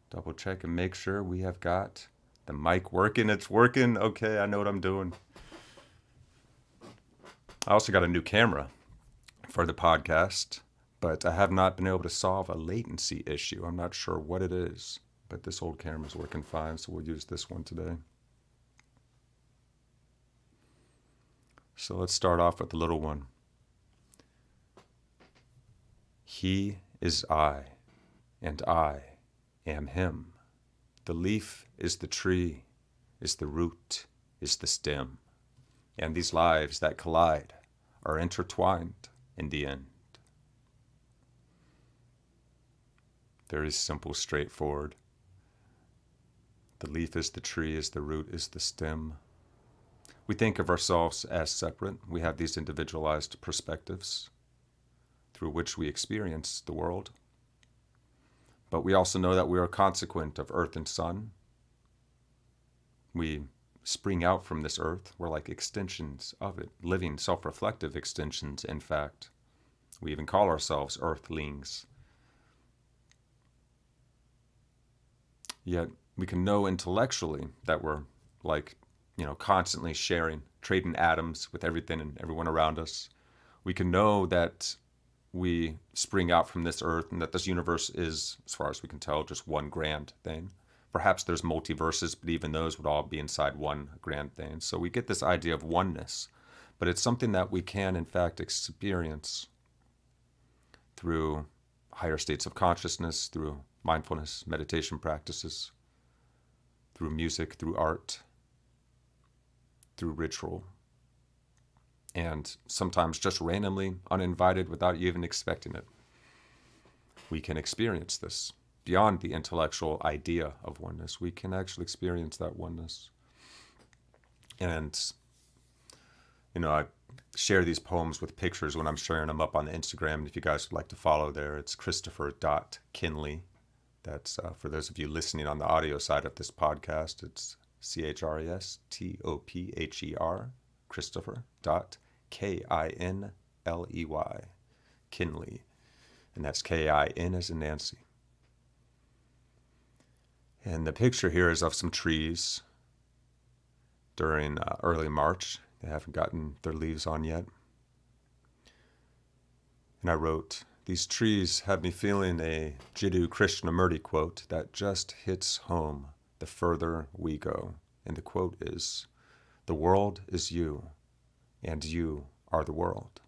Double check and make sure we have got the mic working. It's working. Okay, I know what I'm doing. I also got a new camera for the podcast, but I have not been able to solve a latency issue. I'm not sure what it is, but this old camera's working fine, so we'll use this one today. So let's start off with the little one. He is I, and I am him. The leaf is the tree, is the root, is the stem. And these lives that collide are intertwined in the end. Very simple, straightforward. The leaf is the tree, is the root, is the stem. We think of ourselves as separate. We have these individualized perspectives through which we experience the world. But we also know that we are consequent of earth and sun. We spring out from this earth. We're like extensions of it, living, self-reflective extensions, in fact. We even call ourselves earthlings. Yet we can know intellectually that we're like, constantly sharing, trading atoms with everything and everyone around us. We can know that we spring out from this earth and that this universe is, as far as we can tell, just one grand thing. Perhaps there's multiverses, but even those would all be inside one grand thing. So we get this idea of oneness, but it's something that we can, in fact, experience through higher states of consciousness, through mindfulness, meditation practices, through music, through art, through ritual, and sometimes just randomly, uninvited, without you even expecting it. We can experience this. Beyond the intellectual idea of oneness, we can actually experience that oneness. And, I share these poems with pictures when I'm sharing them up on the Instagram. If you guys would like to follow there, it's Christopher.Kinley. That's for those of you listening on the audio side of this podcast, it's ChristopherKinley, Christopher.Kinley, Kinley. And that's K-I-N as in Nancy. And the picture here is of some trees during early March. They haven't gotten their leaves on yet. And I wrote, "These trees have me feeling a Jiddu Krishnamurti quote that just hits home the further we go." And the quote is, "The world is you, and you are the world."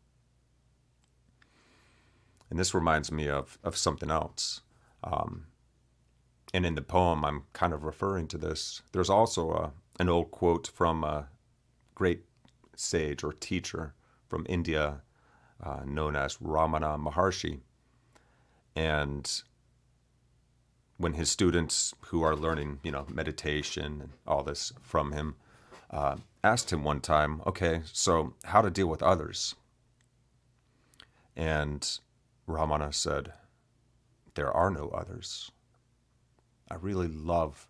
And this reminds me of something else. And in the poem, I'm kind of referring to this. There's also an old quote from a great sage or teacher from India known as Ramana Maharshi. And when his students who are learning, meditation and all this from him, asked him one time, okay, so how to deal with others? And Ramana said, "There are no others." I really love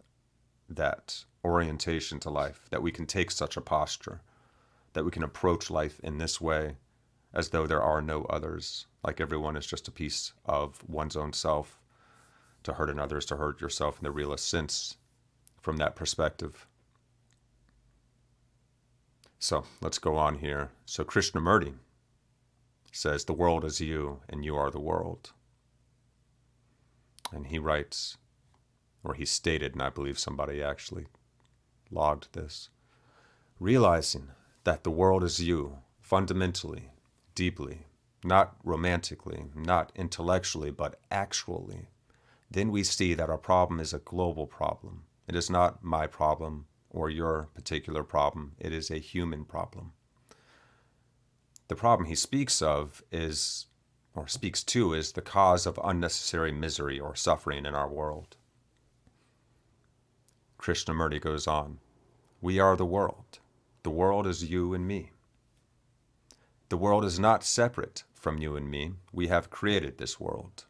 that orientation to life, that we can take such a posture, that we can approach life in this way, as though there are no others, like everyone is just a piece of one's own self. To hurt another is to hurt yourself in the realest sense from that perspective. So let's go on here. So Krishnamurti says, "The world is you, and you are the world." And he writes, or he stated, and I believe somebody actually logged this, "Realizing that the world is you, fundamentally, deeply, not romantically, not intellectually, but actually, then we see that our problem is a global problem. It is not my problem or your particular problem. It is a human problem." The problem he speaks of is, or speaks to, is the cause of unnecessary misery or suffering in our world. Krishnamurti goes on, "We are the world. The world is you and me. The world is not separate from you and me. We have created this world.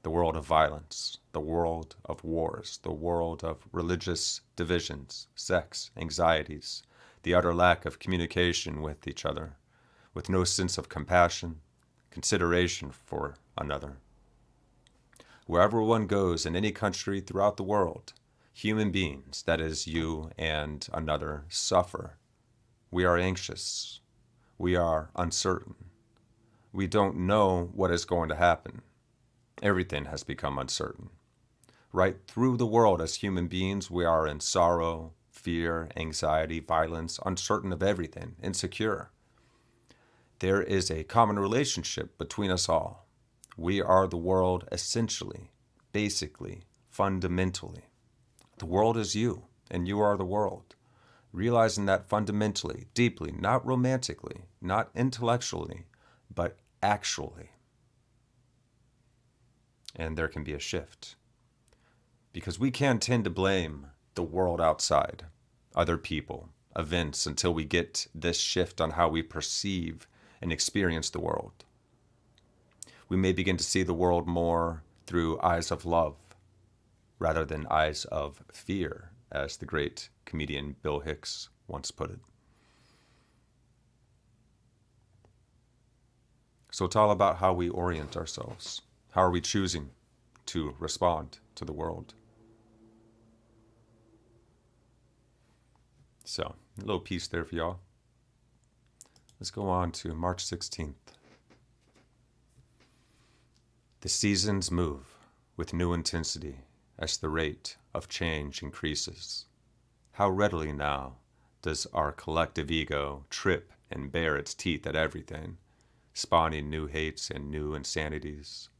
The world of violence, the world of wars, the world of religious divisions, sex, anxieties, the utter lack of communication with each other, with no sense of compassion, consideration for another. Wherever one goes in any country throughout the world, human beings, that is you and another, suffer. We are anxious. We are uncertain. We don't know what is going to happen. Everything has become uncertain. Right through the world as human beings, we are in sorrow, fear, anxiety, violence, uncertain of everything, insecure. There is a common relationship between us all. We are the world essentially, basically, fundamentally. The world is you, and you are the world. Realizing that fundamentally, deeply, not romantically, not intellectually, but actually. And there can be a shift. Because we can tend to blame the world outside, other people, events, until we get this shift on how we perceive and experience the world. We may begin to see the world more through eyes of love rather than eyes of fear, as the great comedian Bill Hicks once put it. So it's all about how we orient ourselves. How are we choosing to respond to the world? So, a little piece there for y'all. Let's go on to March 16th. The seasons move with new intensity as the rate of change increases. How readily now does our collective ego trip and bare its teeth at everything, spawning new hates and new insanities.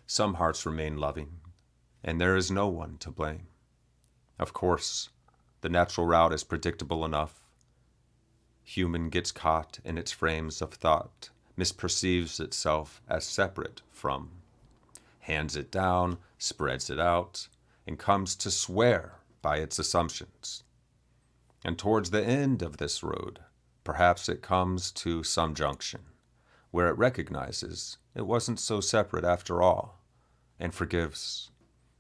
Some hearts remain loving, and there is no one to blame. Of course, the natural route is predictable enough. Human gets caught in its frames of thought, misperceives itself as separate from, hands it down, spreads it out, and comes to swear by its assumptions. And towards the end of this road, perhaps it comes to some junction where it recognizes it wasn't so separate after all, and forgives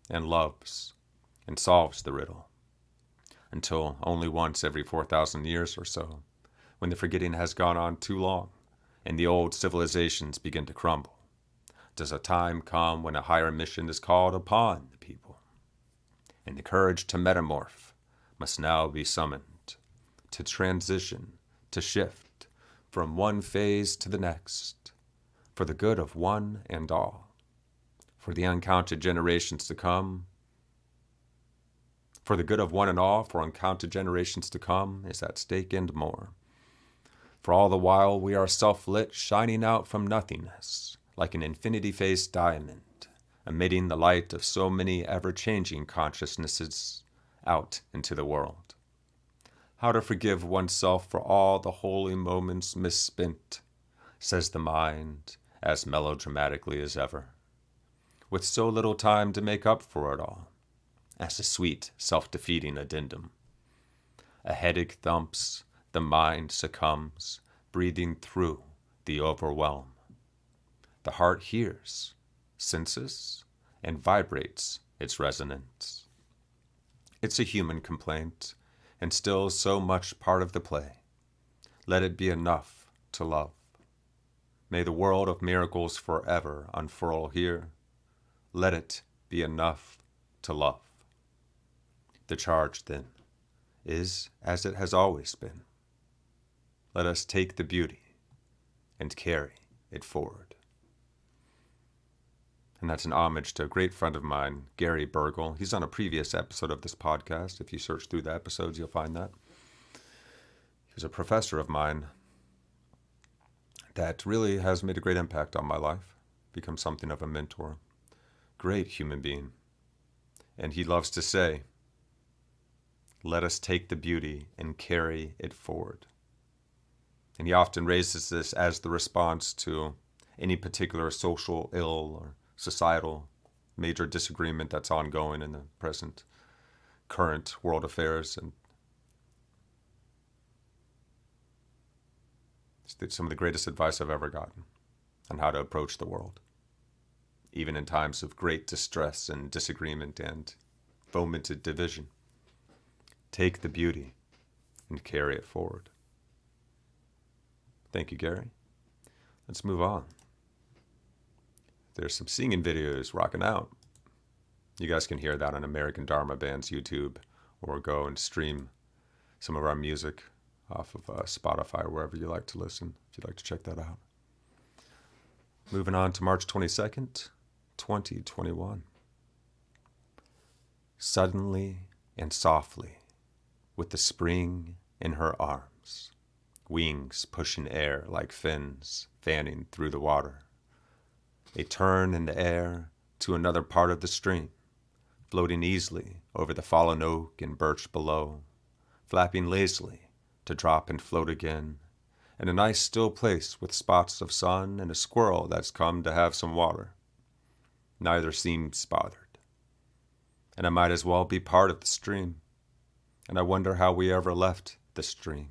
and loves and solves the riddle. Until only once every 4,000 years or so, when the forgetting has gone on too long and the old civilizations begin to crumble, does a time come when a higher mission is called upon the people. And the courage to metamorph must now be summoned, to transition, to shift from one phase to the next, for the good of one and all, for the uncounted generations to come. For the good of one and all, for uncounted generations to come, is at stake and more. For all the while we are self-lit, shining out from nothingness, like an infinity-faced diamond, emitting the light of so many ever-changing consciousnesses out into the world. How to forgive oneself for all the holy moments misspent, says the mind, as melodramatically as ever, with so little time to make up for it all, as a sweet, self-defeating addendum. A headache thumps, the mind succumbs, breathing through the overwhelm. The heart hears, senses, and vibrates its resonance. It's a human complaint, and still so much part of the play. Let it be enough to love. May the world of miracles forever unfurl here. Let it be enough to love. The charge, then, is as it has always been. Let us take the beauty and carry it forward. And that's an homage to a great friend of mine, Gary Burgle. He's on a previous episode of this podcast. If you search through the episodes, you'll find that. He was a professor of mine that really has made a great impact on my life, become something of a mentor. Great human being. And he loves to say, let us take the beauty and carry it forward. And he often raises this as the response to any particular social ill or societal major disagreement that's ongoing in the present current world affairs. And it's some of the greatest advice I've ever gotten on how to approach the world, even in times of great distress and disagreement and fomented division. Take the beauty and carry it forward. Thank you, Gary. Let's move on. There's some singing videos rocking out. You guys can hear that on American Dharma Band's YouTube, or go and stream some of our music off of Spotify or wherever you like to listen, if you'd like to check that out. Moving on to March 22nd, 2021. Suddenly and softly, with the spring in her arms, wings pushing air like fins fanning through the water, a turn in the air to another part of the stream, floating easily over the fallen oak and birch below, flapping lazily to drop and float again, in a nice still place with spots of sun and a squirrel that's come to have some water. Neither seems bothered. And I might as well be part of the stream. And I wonder how we ever left the stream.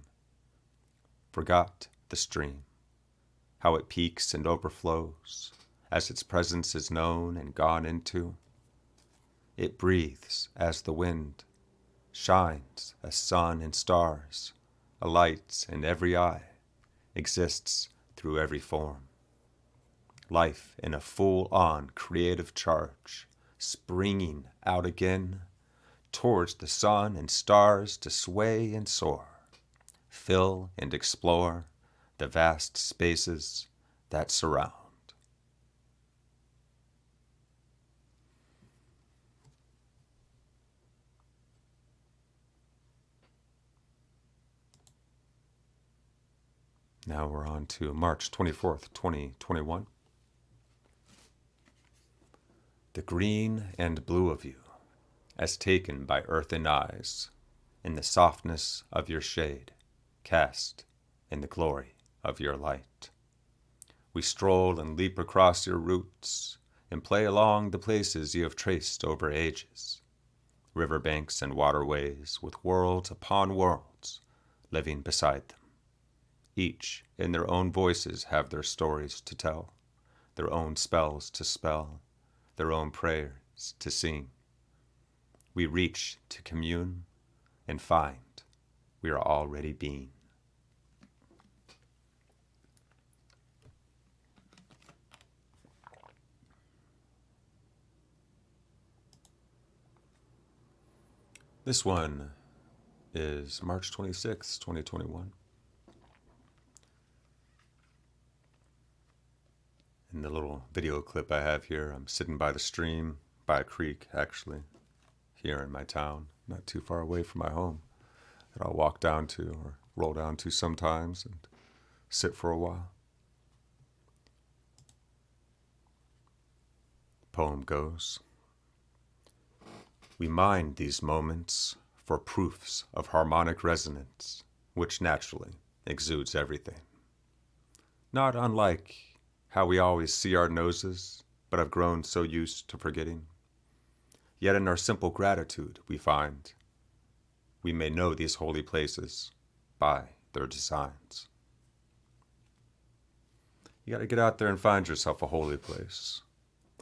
Forgot the stream. How it peaks and overflows as its presence is known and gone into. It breathes as the wind, shines as sun and stars, a light in every eye, exists through every form. Life in a full-on creative charge, springing out again towards the sun and stars to sway and soar, fill and explore the vast spaces that surround. Now we're on to March 24th, 2021. The green and blue of you, as taken by earthen eyes, in the softness of your shade, cast in the glory of your light. We stroll and leap across your roots, and play along the places you have traced over ages, riverbanks and waterways with worlds upon worlds living beside them. Each in their own voices have their stories to tell, their own spells to spell, their own prayers to sing. We reach to commune and find we are already being. This one is March 26th, 2021. In the little video clip I have here, I'm sitting by the stream, by a creek actually, here in my town, not too far away from my home, that I'll walk down to or roll down to sometimes and sit for a while. The poem goes, we mind these moments for proofs of harmonic resonance, which naturally exudes everything. Not unlike how we always see our noses, but have grown so used to forgetting. Yet in our simple gratitude, we find we may know these holy places by their designs. You got to get out there and find yourself a holy place,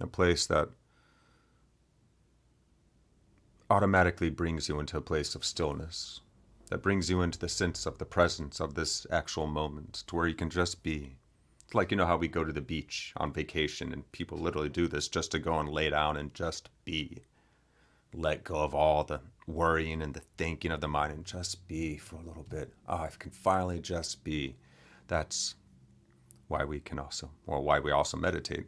a place that automatically brings you into a place of stillness, that brings you into the sense of the presence of this actual moment, to where you can just be. It's like, you know how we go to the beach on vacation and people literally do this just to go and lay down and just be. Let go of all the worrying and the thinking of the mind and just be for a little bit. Oh, I can finally just be. That's why we can also, or why we also meditate.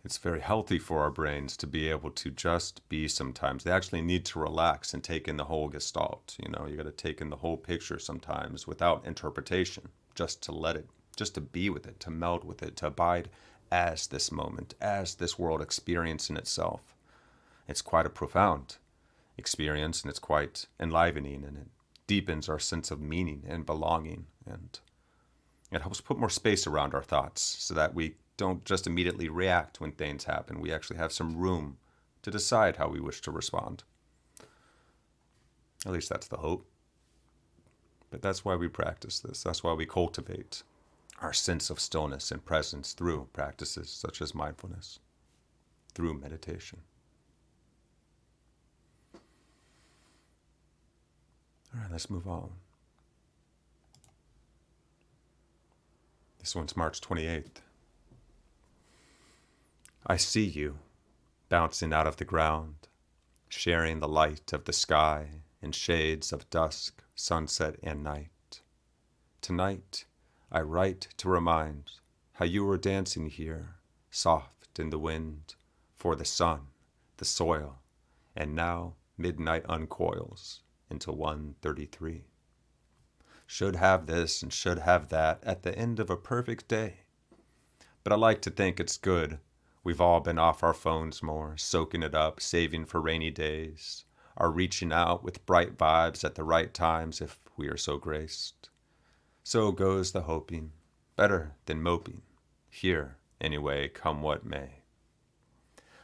It's very healthy for our brains to be able to just be sometimes. They actually need to relax and take in the whole gestalt. You know, you got to take in the whole picture sometimes without interpretation, just to let it, just to be with it, to meld with it, to abide as this moment, as this world experience in itself. It's quite a profound experience, and it's quite enlivening, and it deepens our sense of meaning and belonging, and it helps put more space around our thoughts so that we don't just immediately react when things happen. We actually have some room to decide how we wish to respond. At least that's the hope. But that's why we practice this. That's why we cultivate our sense of stillness and presence through practices such as mindfulness, through meditation. All right, let's move on. This one's March 28th. I see you, bouncing out of the ground, sharing the light of the sky in shades of dusk, sunset, and night. Tonight, I write to remind how you were dancing here, soft in the wind, for the sun, the soil, and now midnight uncoils into 1:33. Should have this and should have that at the end of a perfect day. But I like to think it's good. We've all been off our phones more, soaking it up, saving for rainy days, are reaching out with bright vibes at the right times if we are so graced. So goes the hoping, better than moping, here, anyway, come what may.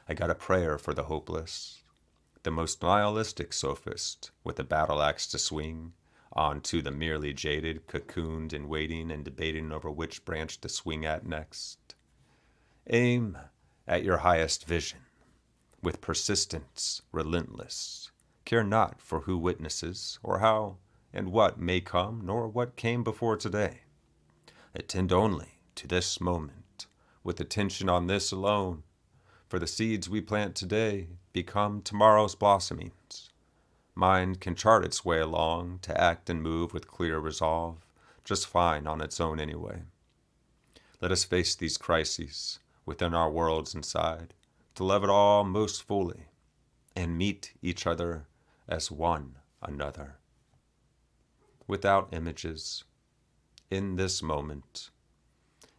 I got a prayer for the hopeless, the most nihilistic sophist with a battle axe to swing, on to the merely jaded, cocooned and waiting and debating over which branch to swing at next. Aim at your highest vision, with persistence relentless. Care not for who witnesses, or how and what may come, nor what came before today. Attend only to this moment, with attention on this alone, for the seeds we plant today become tomorrow's blossomings. Mind can chart its way along to act and move with clear resolve, just fine on its own anyway. Let us face these crises within our worlds inside, to love it all most fully, and meet each other as one another. Without images, in this moment,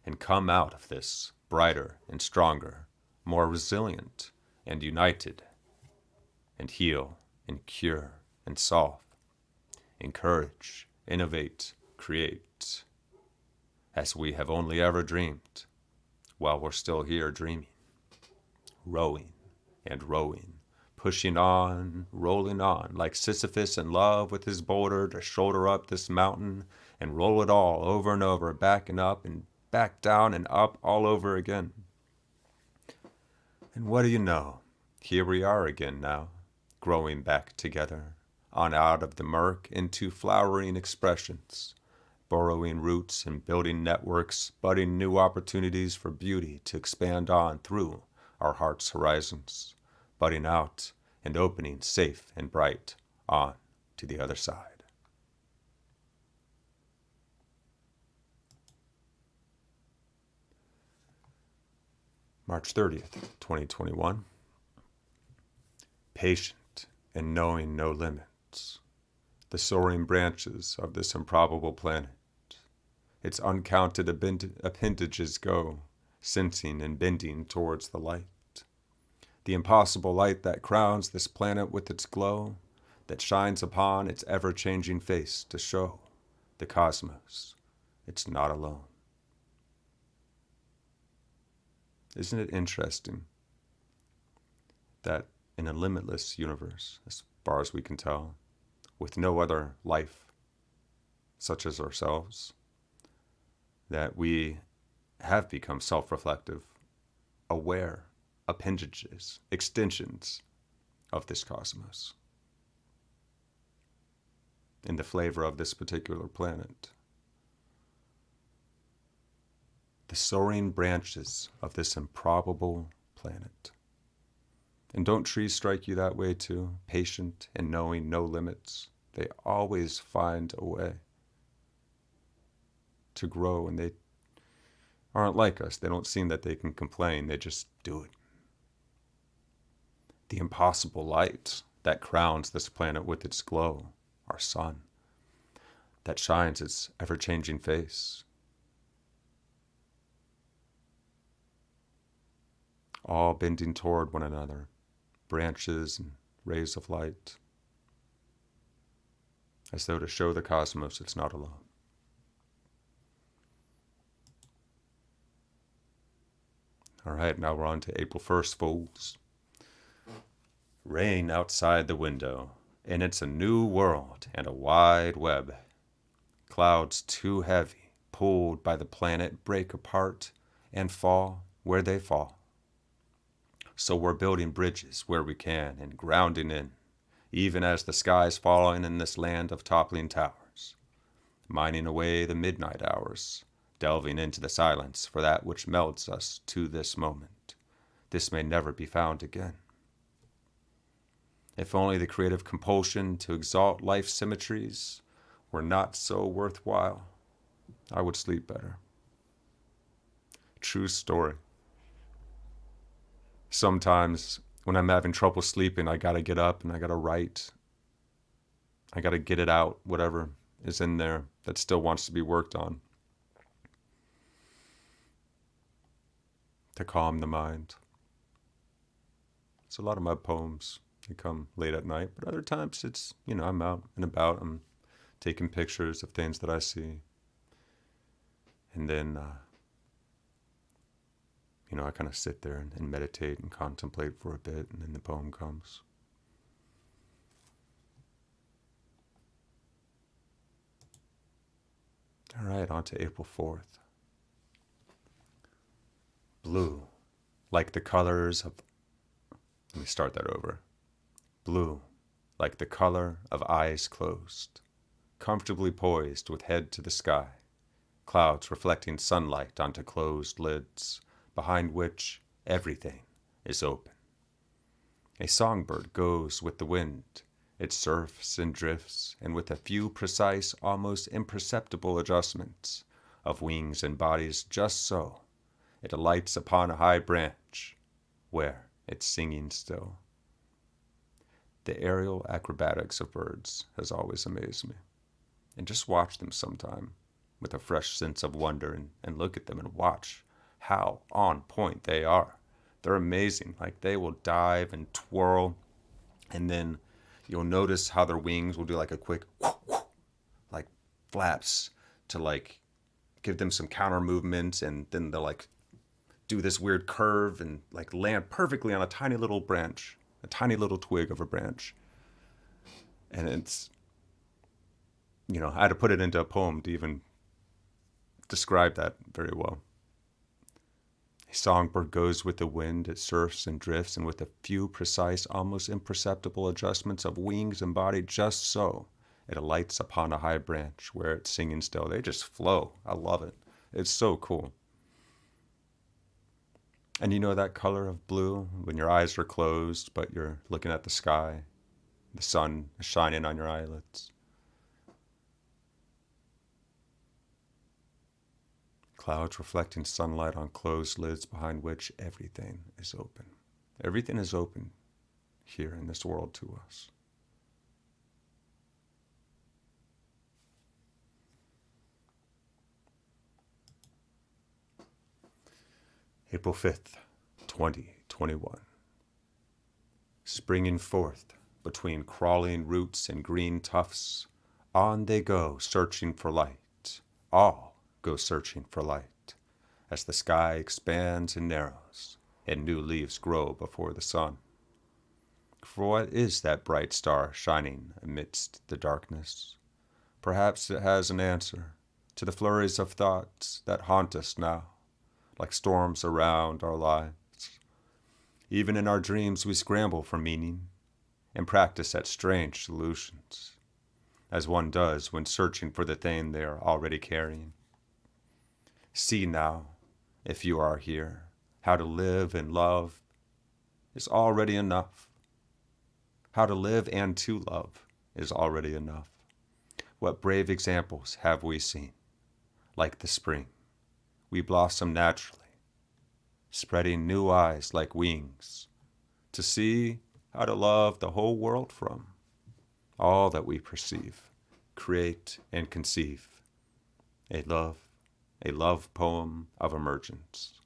and come out of this brighter and stronger, more resilient and united, and heal and cure and solve, encourage, innovate, create, as we have only ever dreamed, while we're still here dreaming, rowing and rowing, pushing on, rolling on, like Sisyphus in love with his boulder to shoulder up this mountain and roll it all over and over, back and up and back down and up all over again. And what do you know? Here we are again now, growing back together, on out of the murk into flowering expressions, burrowing roots and building networks, budding new opportunities for beauty to expand on through our heart's horizons, budding out and opening safe and bright on to the other side. March 30th, 2021. Patient and knowing no limits, the soaring branches of this improbable planet, its uncounted appendages go, sensing and bending towards the light. The impossible light that crowns this planet with its glow, that shines upon its ever-changing face to show the cosmos it's not alone. Isn't it interesting that in a limitless universe, as far as we can tell, with no other life such as ourselves, that we have become self-reflective, aware appendages, extensions of this cosmos, in the flavor of this particular planet. The soaring branches of this improbable planet. And don't trees strike you that way too? Patient and knowing no limits. They always find a way to grow, and they aren't like us. They don't seem that they can complain. They just do it. The impossible light that crowns this planet with its glow, our sun, that shines its ever-changing face. All bending toward one another, branches and rays of light, as though to show the cosmos it's not alone. All right, now we're on to April 1st, fools. Rain outside the window, and it's a new world and a wide web. Clouds too heavy, pulled by the planet, break apart and fall where they fall. So we're building bridges where we can and grounding in, even as the sky's falling in this land of toppling towers, mining away the midnight hours, delving into the silence for that which melts us to this moment, this may never be found again. If only the creative compulsion to exalt life's symmetries were not so worthwhile, I would sleep better. True story. Sometimes when I'm having trouble sleeping, I gotta get up and I gotta write. I gotta get it out, whatever is in there that still wants to be worked on, to calm the mind. So a lot of my poems, they come late at night, but other times it's, I'm out and about. I'm taking pictures of things that I see. And then, I kind of sit there and meditate and contemplate for a bit, and then the poem comes. All right, on to April 4th. Blue, like the colors of... Let me start that over. Blue, like the color of eyes closed, comfortably poised with head to the sky, clouds reflecting sunlight onto closed lids, behind which everything is open. A songbird goes with the wind. It surfs and drifts, and with a few precise, almost imperceptible adjustments of wings and bodies just so, it alights upon a high branch, where it's singing still. The aerial acrobatics of birds has always amazed me. And just watch them sometime with a fresh sense of wonder and look at them and watch how on point they are. They're amazing. Like, they will dive and twirl, and then you'll notice how their wings will do like a quick like flaps to like give them some counter movement, and then they'll like do this weird curve and like land perfectly on a tiny little branch, a tiny little twig of a branch. And it's, I had to put it into a poem to even describe that very well. A songbird goes with the wind, it surfs and drifts, and with a few precise, almost imperceptible adjustments of wings and body just so, it alights upon a high branch where it's singing still. They just flow. I love it. It's so cool. And that color of blue, when your eyes are closed, but you're looking at the sky, the sun is shining on your eyelids. Clouds reflecting sunlight on closed lids behind which everything is open. Everything is open here in this world to us. April 5th, 2021. Springing forth between crawling roots and green tufts, on they go searching for light. All go searching for light, as the sky expands and narrows, and new leaves grow before the sun. For what is that bright star shining amidst the darkness? Perhaps it has an answer to the flurries of thoughts that haunt us now, like storms around our lives. Even in our dreams we scramble for meaning and practice at strange solutions, as one does when searching for the thing they are already carrying. See now, if you are here, how to live and love is already enough. How to live and to love is already enough. What brave examples have we seen? Like the spring, we blossom naturally, spreading new eyes like wings, to see how to love the whole world from all that we perceive, create, and conceive. A love poem of emergence.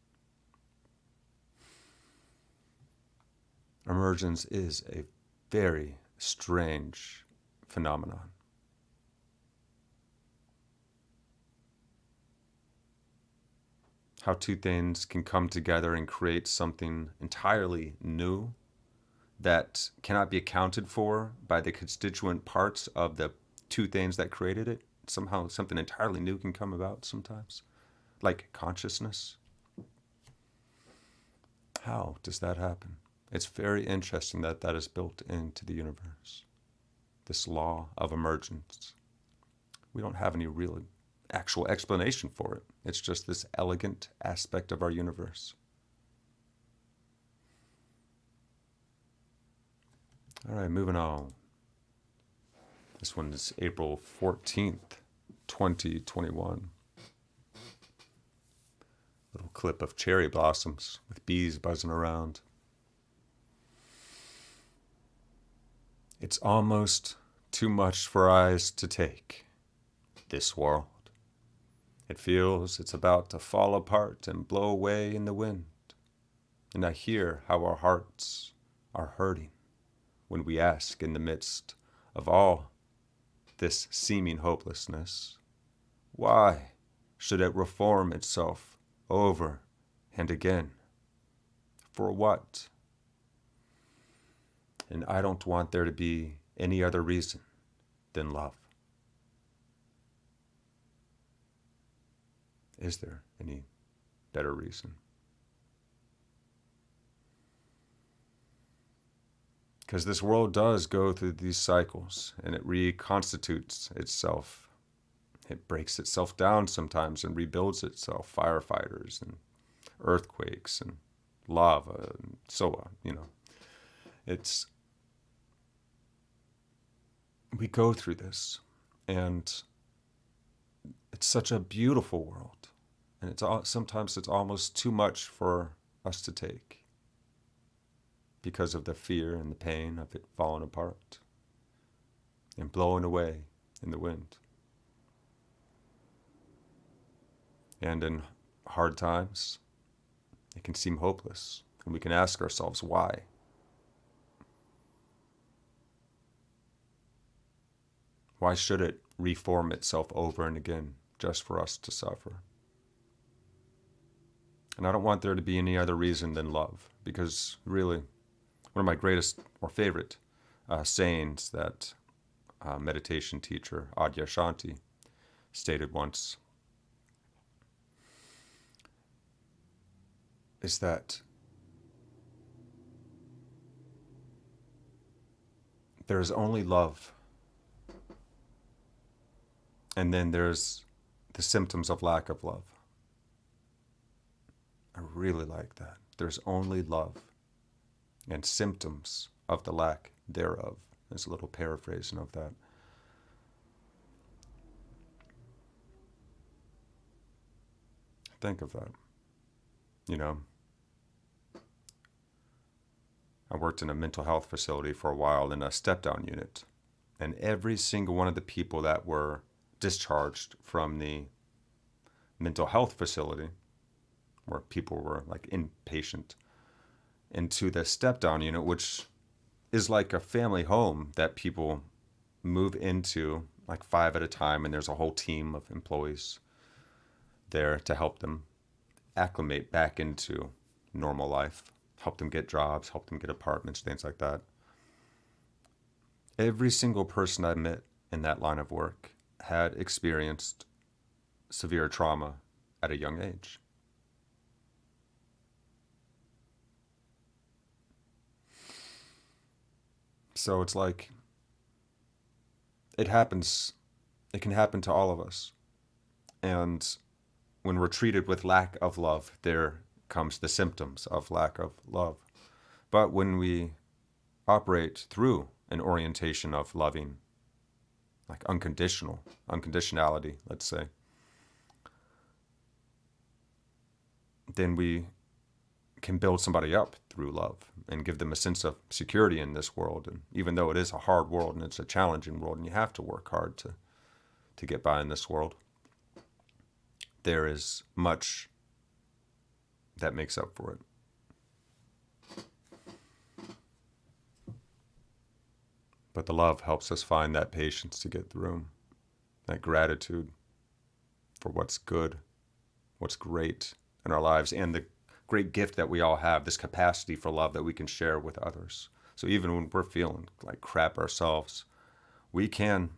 Emergence is a very strange phenomenon. How two things can come together and create something entirely new that cannot be accounted for by the constituent parts of the two things that created it. Somehow something entirely new can come about sometimes, like consciousness. How does that happen? It's very interesting that that is built into the universe, this law of emergence. We don't have any real actual explanation for it. It's just this elegant aspect of our universe. All right, moving on. This one is April 14th, 2021. Little clip of cherry blossoms with bees buzzing around. It's almost too much for eyes to take, this world. It feels it's about to fall apart and blow away in the wind. And I hear how our hearts are hurting when we ask in the midst of all this seeming hopelessness, why should it reform itself over and again? For what? And I don't want there to be any other reason than love. Is there any better reason? Because this world does go through these cycles and it reconstitutes itself. It breaks itself down sometimes and rebuilds itself. Firefighters and earthquakes and lava and so on, we go through this, and it's such a beautiful world, and sometimes it's almost too much for us to take because of the fear and the pain of it falling apart and blowing away in the wind. And in hard times, it can seem hopeless, and we can ask ourselves why. Why should it reform itself over and again just for us to suffer? And I don't want there to be any other reason than love, because really, one of my greatest or favorite sayings that meditation teacher Adyashanti stated once is that there is only love, and then there's the symptoms of lack of love. I really like that. There's only love and symptoms of the lack thereof. There's a little paraphrasing of that. Think of that. I worked in a mental health facility for a while in a step-down unit, and every single one of the people that were discharged from the mental health facility, where people were like inpatient, into the step-down unit, which is like a family home that people move into like 5 at a time, and there's a whole team of employees there to help them acclimate back into normal life, help them get jobs, help them get apartments, things like that. Every single person I met in that line of work had experienced severe trauma at a young age. So it's like it can happen to all of us. And when we're treated with lack of love, there comes the symptoms of lack of love. But when we operate through an orientation of loving, like unconditionality, let's say, then we can build somebody up through love and give them a sense of security in this world. And even though it is a hard world and it's a challenging world and you have to work hard to get by in this world, there is much that makes up for it. But the love helps us find that patience to get through, that gratitude for what's good, what's great in our lives, and the great gift that we all have, this capacity for love that we can share with others. So even when we're feeling like crap ourselves, we can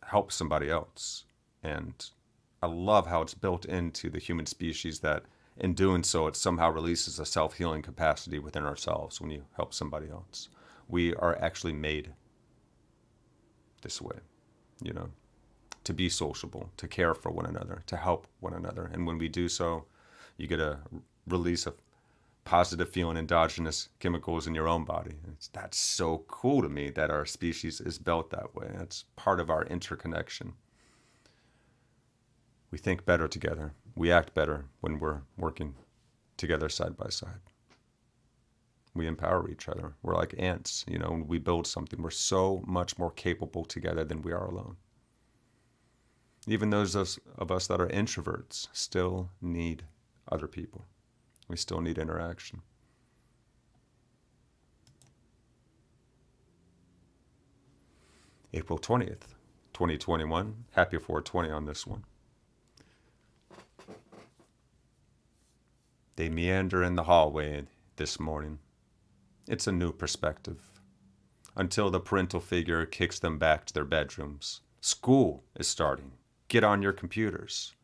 help somebody else. And I love how it's built into the human species that in doing so, it somehow releases a self-healing capacity within ourselves when you help somebody else. We are actually made this way, to be sociable, to care for one another, to help one another. And when we do so, you get a release of positive feeling endogenous chemicals in your own body. That's so cool to me that our species is built that way. That's part of our interconnection. We think better together. We act better when we're working together side by side. We empower each other. We're like ants, when we build something. We're so much more capable together than we are alone. Even those of us that are introverts still need other people. We still need interaction. April 20th, 2021. Happy 420 on this one. They meander in the hallway this morning. It's a new perspective. Until the parental figure kicks them back to their bedrooms. School is starting. Get on your computers.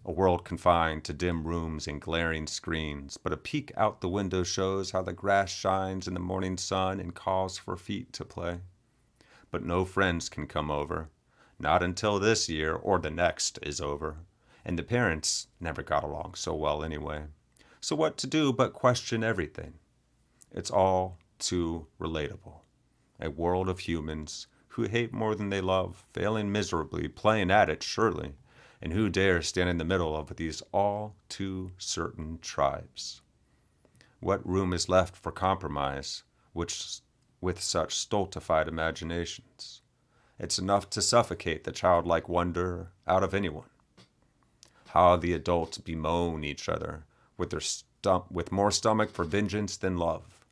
A world confined to dim rooms and glaring screens, but a peek out the window shows how the grass shines in the morning sun and calls for feet to play. But no friends can come over, not until this year or the next is over, and the parents never got along so well anyway. So what to do but question everything? It's all too relatable. A world of humans who hate more than they love, failing miserably, playing at it surely, and who dare stand in the middle of these all too certain tribes? What room is left for compromise, which with such stultified imaginations? It's enough to suffocate the childlike wonder out of anyone. How the adults bemoan each other with more stomach for vengeance than love,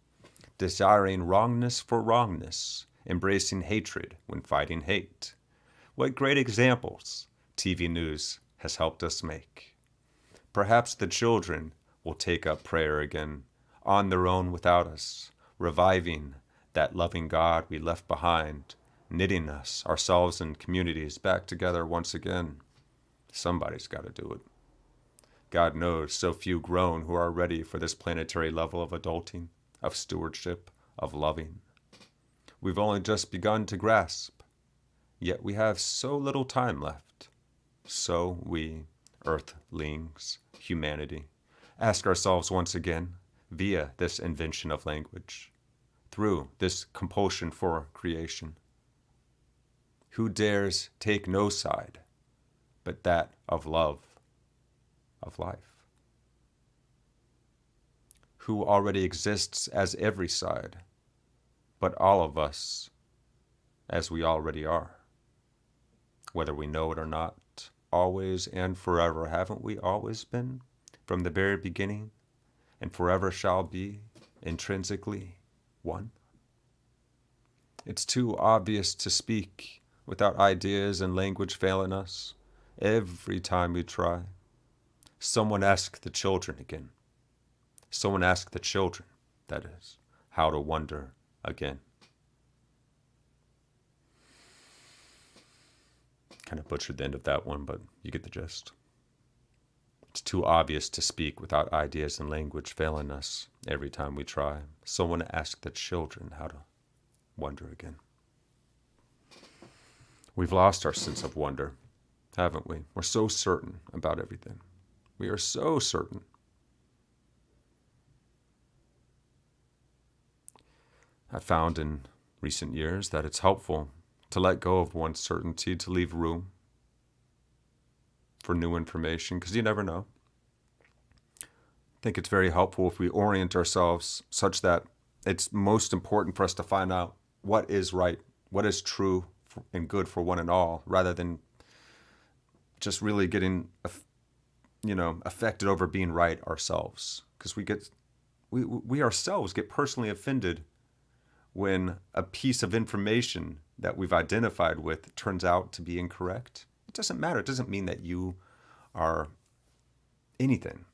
desiring wrongness for wrongness, embracing hatred when fighting hate. What great examples TV news has helped us make. Perhaps the children will take up prayer again, on their own without us, reviving that loving God we left behind, knitting us, ourselves and communities back together once again. Somebody's got to do it. God knows so few grown who are ready for this planetary level of adulting, of stewardship, of loving. We've only just begun to grasp, yet we have so little time left. So we, earthlings, humanity, ask ourselves once again, via this invention of language, through this compulsion for creation, who dares take no side but that of love, of life? Who already exists as every side, but all of us as we already are? Whether we know it or not, always and forever, haven't we always been, from the very beginning, and forever shall be, intrinsically one? It's too obvious to speak without ideas and language failing us every time we try. Someone ask the children again. Someone ask the children, that is, how to wonder again. Kind of butchered the end of that one, but you get the gist. It's too obvious to speak without ideas and language failing us every time we try. Someone ask the children how to wonder again. We've lost our sense of wonder, haven't we? We're so certain about everything. We are so certain. I found in recent years that it's helpful to let go of one's certainty, to leave room for new information, because you never know. I think it's very helpful if we orient ourselves such that it's most important for us to find out what is right, what is true and good for one and all, rather than just really getting, affected over being right ourselves. Because we ourselves get personally offended when a piece of information that we've identified with turns out to be incorrect. It doesn't matter. It doesn't mean that you are anything.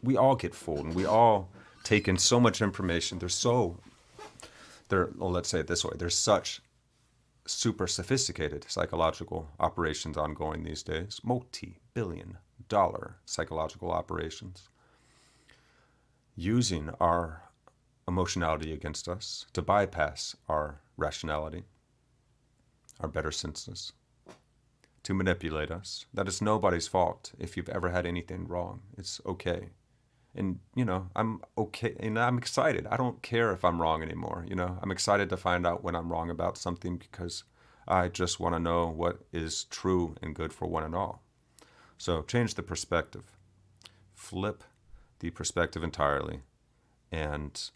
We all get fooled, and we all take in so much information. Let's say it this way. There's such super sophisticated psychological operations ongoing these days, multi-billion-dollar psychological operations, using our emotionality against us to bypass our rationality, our better senses, to manipulate us. That is nobody's fault if you've ever had anything wrong. It's okay. And, I'm okay and I'm excited. I don't care if I'm wrong anymore. I'm excited to find out when I'm wrong about something because I just want to know what is true and good for one and all. So change the perspective, flip the perspective entirely, and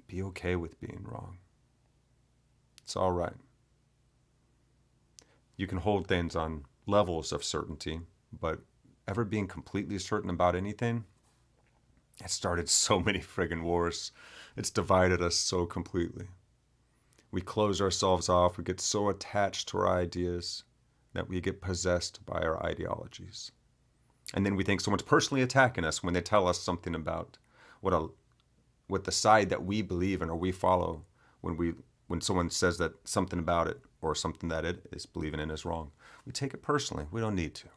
be okay with being wrong. It's all right. You can hold things on levels of certainty, but ever being completely certain about anything, it started so many friggin' wars. It's divided us so completely. We close ourselves off. We get so attached to our ideas that we get possessed by our ideologies. And then we think someone's personally attacking us when they tell us something about what a what the side that we believe in or we follow when someone says that something about it or something that it is believing in is wrong. We take it personally. We don't need to.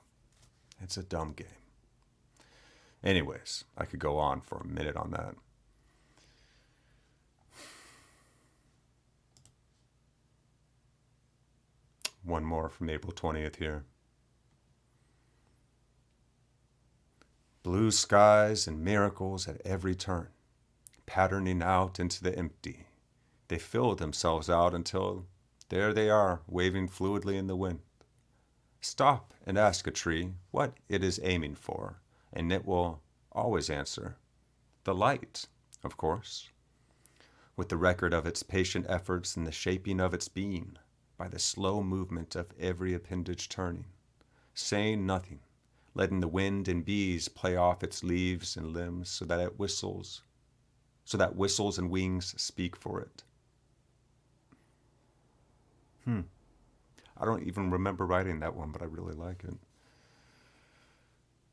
It's a dumb game. Anyways, I could go on for a minute on that. One more from April 20th here. Blue skies and miracles at every turn, patterning out into the empty. They fill themselves out until there they are, waving fluidly in the wind. Stop and ask a tree what it is aiming for, and it will always answer. The light, of course. With the record of its patient efforts and the shaping of its being, by the slow movement of every appendage turning, saying nothing, letting the wind and bees play off its leaves and limbs so that whistles and wings speak for it. I don't even remember writing that one, but I really like it.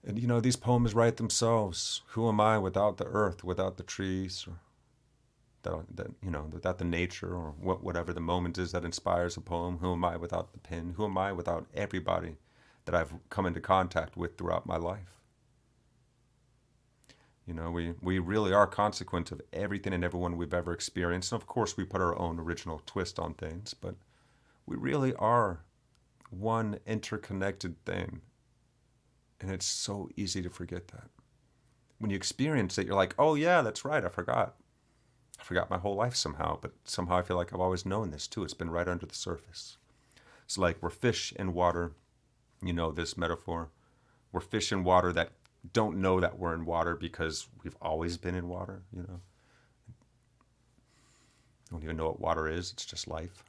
And these poems write themselves. Who am I without the earth, without the trees, or without the nature, or whatever the moment is that inspires a poem? Who am I without the pen? Who am I without everybody that I've come into contact with throughout my life? We really are consequent of everything and everyone we've ever experienced. And of course, we put our own original twist on things, but we really are one interconnected thing. And it's so easy to forget that. When you experience it, you're like, oh yeah, that's right, I forgot. I forgot my whole life somehow, but somehow I feel like I've always known this too. It's been right under the surface. It's like we're fish in water. This metaphor. We're fish in water that don't know that we're in water because we've always been in water. Don't even know what water is. It's just life.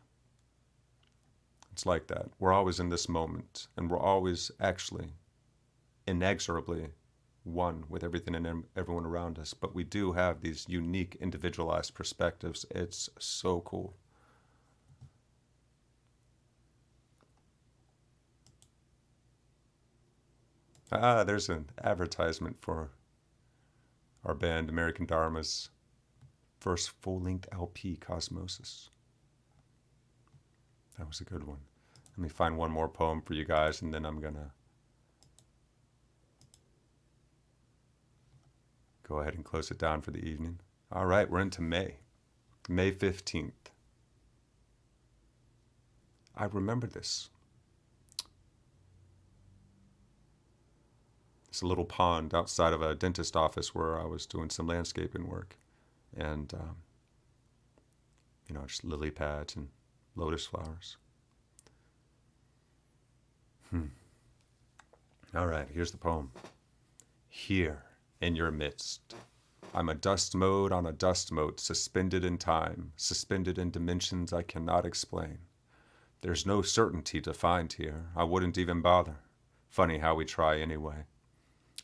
It's like that. We're always in this moment, and we're always actually inexorably one with everything and everyone around us. But we do have these unique, individualized perspectives. It's so cool. There's an advertisement for our band American Dharma's first full-length LP, Cosmosis. That was a good one. Let me find one more poem for you guys, and then I'm going to go ahead and close it down for the evening. All right, we're into May. May 15th. I remember this. It's a little pond outside of a dentist office where I was doing some landscaping work. And, just lily pads and lotus flowers. All right, here's the poem. Here, in your midst, I'm a dust mote on a dust mote, suspended in time, suspended in dimensions I cannot explain. There's no certainty to find here. I wouldn't even bother. Funny how we try anyway.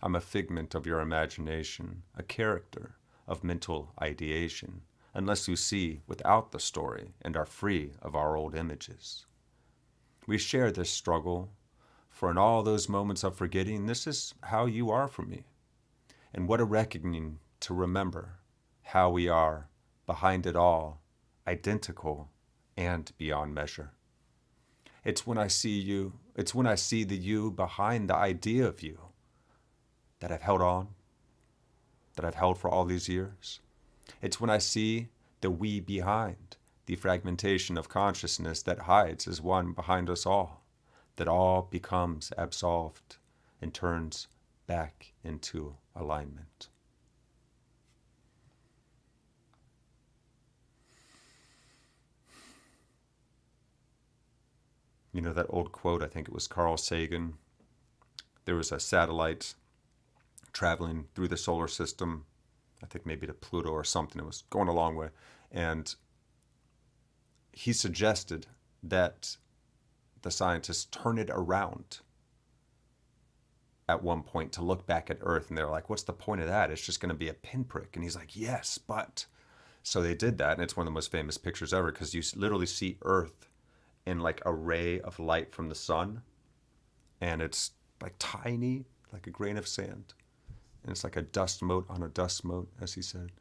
I'm a figment of your imagination, a character of mental ideation, unless you see without the story and are free of our old images. We share this struggle, for in all those moments of forgetting, this is how you are for me. And what a reckoning to remember how we are, behind it all, identical and beyond measure. It's when I see the you behind the idea of you that I've held on, that I've held for all these years. It's when I see the we behind, the fragmentation of consciousness that hides as one behind us all, that all becomes absolved and turns back into alignment. You know that old quote, I think it was Carl Sagan. There was a satellite traveling through the solar system, I think maybe to Pluto or something. It was going a long way. And he suggested that the scientists turn it around at one point to look back at Earth. And they're like, what's the point of that? It's just going to be a pinprick. And he's like, yes, but. So they did that. And it's one of the most famous pictures ever because you literally see Earth in like a ray of light from the sun. And it's like tiny, like a grain of sand. And it's like a dust mote on a dust mote, as he said.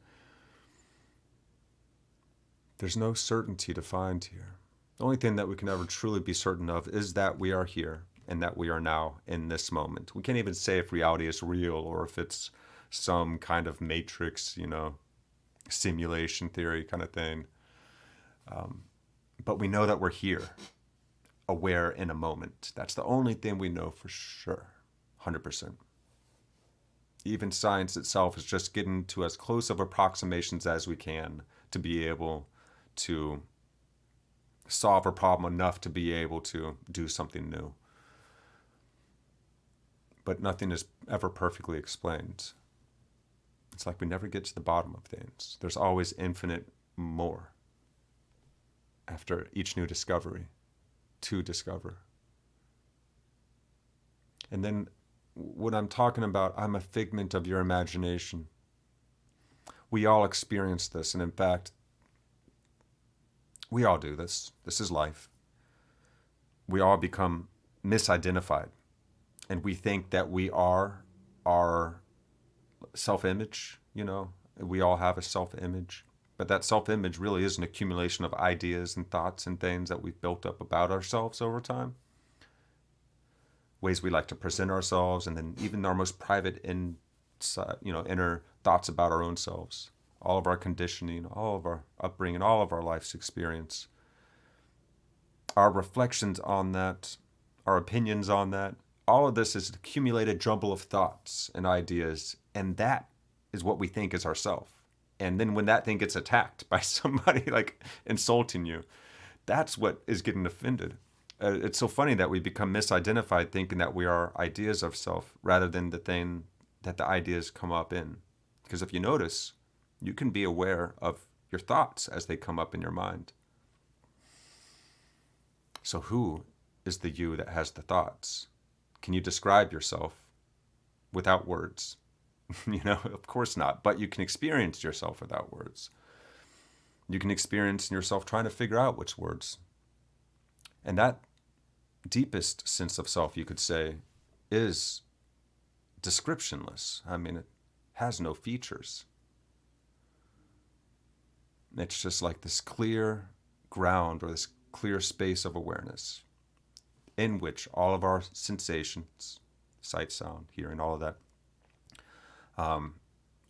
There's no certainty to find here. The only thing that we can ever truly be certain of is that we are here and that we are now in this moment. We can't even say if reality is real or if it's some kind of matrix, simulation theory kind of thing. But we know that we're here, aware in a moment. That's the only thing we know for sure, 100%. Even science itself is just getting to as close of approximations as we can to be able to solve a problem enough to be able to do something new. But nothing is ever perfectly explained. It's like we never get to the bottom of things. There's always infinite more after each new discovery to discover. And then when I'm talking about I'm a figment of your imagination, we all experience this. And in fact, we all do this. This is life. We all become misidentified. And we think that we are our self-image, We all have a self-image. But that self-image really is an accumulation of ideas and thoughts and things that we've built up about ourselves over time. Ways we like to present ourselves, and then even our most private inner thoughts about our own selves. All of our conditioning, all of our upbringing, all of our life's experience. Our reflections on that, our opinions on that, all of this is an accumulated jumble of thoughts and ideas, and that is what we think is ourself. And then when that thing gets attacked by somebody like insulting you, that's what is getting offended. It's so funny that we become misidentified thinking that we are ideas of self rather than the thing that the ideas come up in. Because if you notice, you can be aware of your thoughts as they come up in your mind. So who is the you that has the thoughts? Can you describe yourself without words? Of course not. But you can experience yourself without words. You can experience yourself trying to figure out which words. And that deepest sense of self, you could say, is descriptionless. It has no features. It's just like this clear ground or this clear space of awareness in which all of our sensations, sight, sound, hearing, all of that, all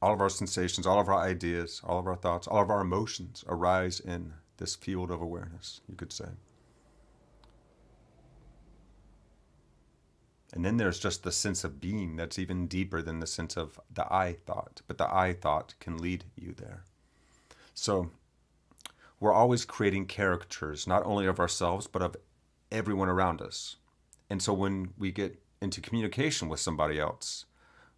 of our sensations, all of our ideas, all of our thoughts, all of our emotions arise in this field of awareness, you could say. And then there's just the sense of being that's even deeper than the sense of the I thought, but the I thought can lead you there. So we're always creating caricatures, not only of ourselves, but of everyone around us. And so when we get into communication with somebody else,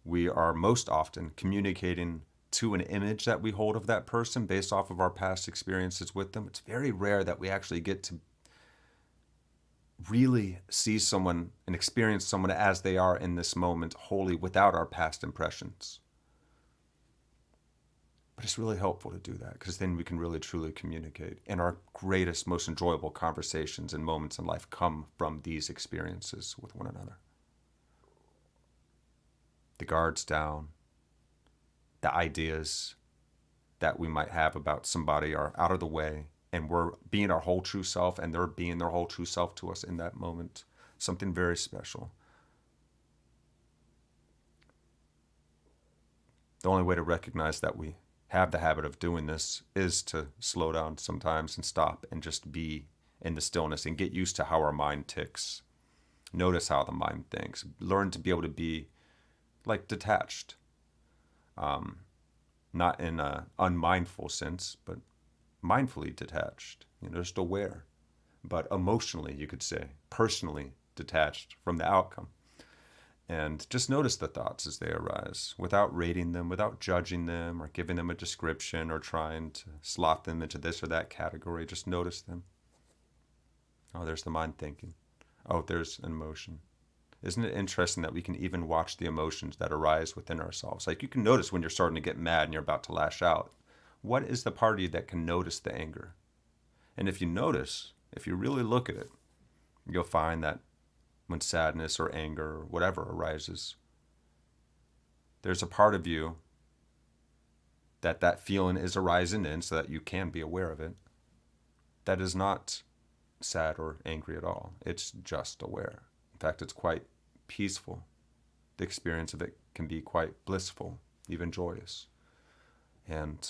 we are most often communicating to an image that we hold of that person based off of our past experiences with them. It's very rare that we actually get to really see someone and experience someone as they are in this moment wholly without our past impressions. But it's really helpful to do that because then we can really truly communicate. And our greatest, most enjoyable conversations and moments in life come from these experiences with one another. The guards down, the ideas that we might have about somebody are out of the way, and we're being our whole true self, and they're being their whole true self to us in that moment. Something very special. The only way to recognize that we have the habit of doing this is to slow down sometimes and stop and just be in the stillness and get used to how our mind ticks. Notice how the mind thinks. Learn to be able to be like detached. Um, Not in a unmindful sense, but mindfully detached, just aware, but emotionally, you could say, personally detached from the outcome. And just notice the thoughts as they arise without rating them, without judging them or giving them a description or trying to slot them into this or that category. Just notice them. Oh, there's the mind thinking. Oh, there's an emotion. Isn't it interesting that we can even watch the emotions that arise within ourselves? Like you can notice when you're starting to get mad and you're about to lash out. What is the part of you that can notice the anger? And if you notice, if you really look at it, you'll find that when sadness or anger or whatever arises, there's a part of you that feeling is arising in so that you can be aware of it. That is not sad or angry at all. It's just aware. In fact, it's quite peaceful. The experience of it can be quite blissful, even joyous. And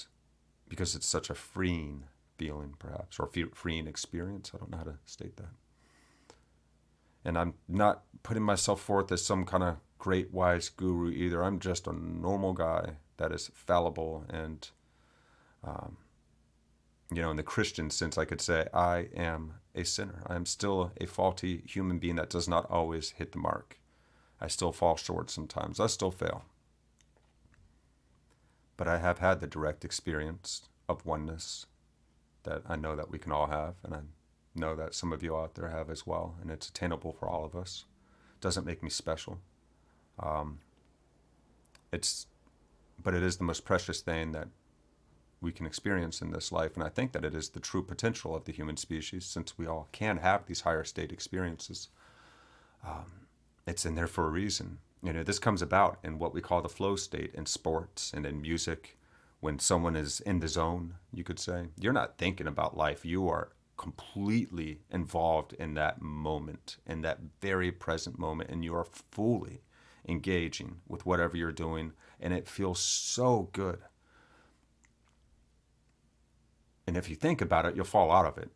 because it's such a freeing feeling, perhaps, or freeing experience, I don't know how to state that. And I'm not putting myself forth as some kind of great wise guru either. I'm just a normal guy that is fallible. And, in the Christian sense, I could say I am a sinner. I am still a faulty human being that does not always hit the mark. I still fall short sometimes. I still fail. But I have had the direct experience of oneness that I know that we can all have, and I know that some of you out there have as well, and it's attainable for all of us. It doesn't make me special. But it is the most precious thing that we can experience in this life, and I think that it is the true potential of the human species, since we all can have these higher state experiences. It's in there for a reason. This comes about in what we call the flow state in sports and in music. When someone is in the zone, you could say, you're not thinking about life. You are completely involved in that moment, in that very present moment, and you are fully engaging with whatever you're doing, and it feels so good. And if you think about it, you'll fall out of it.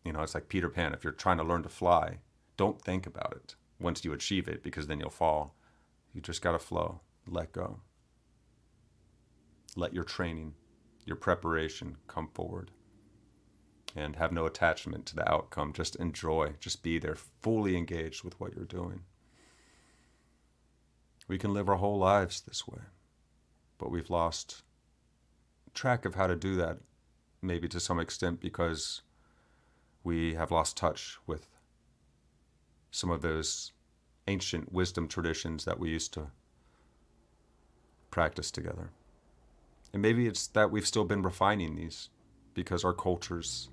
It's like Peter Pan. If you're trying to learn to fly, don't think about it once you achieve it, because then you'll fall. You just got to flow, let go. Let your training, your preparation come forward, and have no attachment to the outcome. Just enjoy, just be there, fully engaged with what you're doing. We can live our whole lives this way, but we've lost track of how to do that, maybe to some extent because we have lost touch with some of those ancient wisdom traditions that we used to practice together. And maybe it's that we've still been refining these because our cultures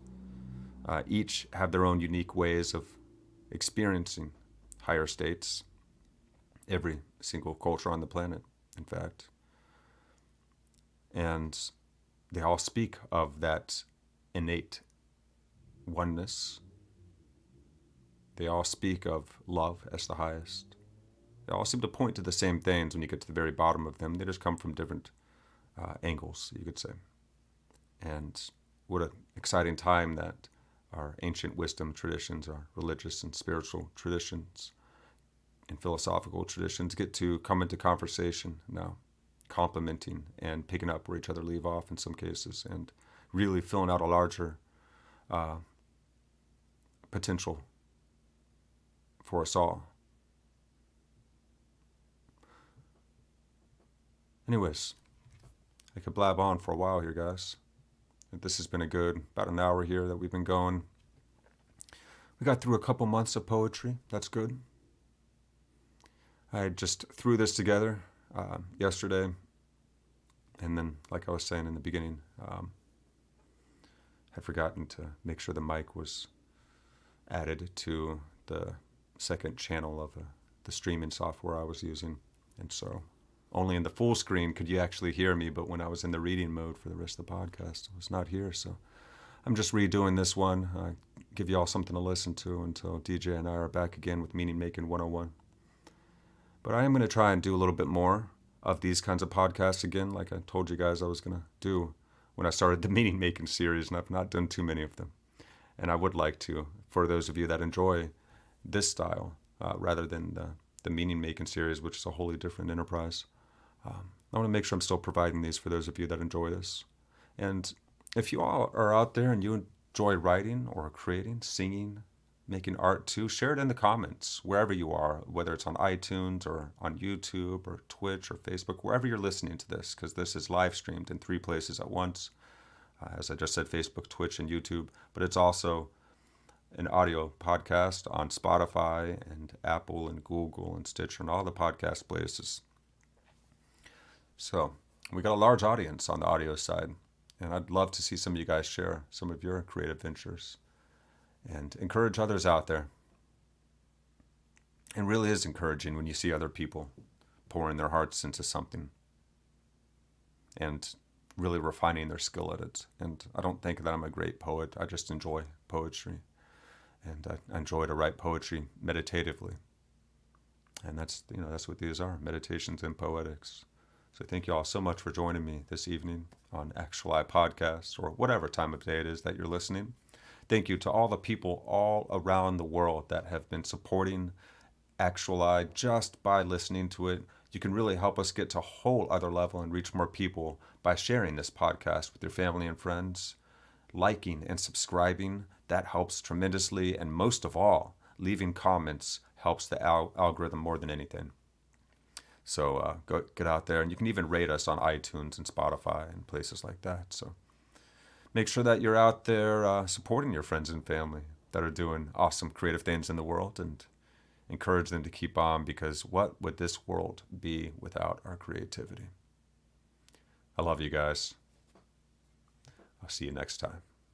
each have their own unique ways of experiencing higher states. Every single culture on the planet, in fact. And they all speak of that innate oneness. They all speak of love as the highest. They all seem to point to the same things when you get to the very bottom of them. They just come from different angles, you could say. And what an exciting time that our ancient wisdom traditions, our religious and spiritual traditions, and philosophical traditions get to come into conversation now, complementing and picking up where each other leave off in some cases, and really filling out a larger potential for us all. Anyways, I could blab on for a while here, guys. This has been about an hour here that we've been going. We got through a couple months of poetry. That's good. I just threw this together yesterday, and then, like I was saying in the beginning, had forgotten to make sure the mic was added to the second channel of the streaming software I was using, and so only in the full screen could you actually hear me, but when I was in the reading mode for the rest of the podcast, I was not here, so I'm just redoing this one, give you all something to listen to until DJ and I are back again with Meaning Making 101. But I am going to try and do a little bit more of these kinds of podcasts again, like I told you guys I was going to do when I started the Meaning Making series, and I've not done too many of them. And I would like to, for those of you that enjoy this style, rather than the the Meaning Making series, which is a wholly different enterprise. I want to make sure I'm still providing these for those of you that enjoy this. And if you all are out there and you enjoy writing or creating, singing, making art too, share it in the comments wherever you are, whether it's on iTunes or on YouTube or Twitch or Facebook, wherever you're listening to this, because this is live streamed in 3 places at once. As I just said, Facebook, Twitch, and YouTube, but it's also an audio podcast on Spotify and Apple and Google and Stitcher and all the podcast places. So we got a large audience on the audio side, and I'd love to see some of you guys share some of your creative ventures and encourage others out there. It really is encouraging when you see other people pouring their hearts into something and really refining their skill at it. And I don't think that I'm a great poet. I just enjoy poetry. And I enjoy to write poetry meditatively. And that's what these are, meditations and poetics. So thank you all so much for joining me this evening on Actuali podcast, or whatever time of day it is that you're listening. Thank you to all the people all around the world that have been supporting Actuali just by listening to it. You can really help us get to a whole other level and reach more people by sharing this podcast with your family and friends, liking and subscribing. That helps tremendously. And most of all, leaving comments helps the algorithm more than anything. So go get out there, and you can even rate us on iTunes and Spotify and places like that. So make sure that you're out there supporting your friends and family that are doing awesome creative things in the world, and encourage them to keep on, because what would this world be without our creativity? I love you guys. I'll see you next time.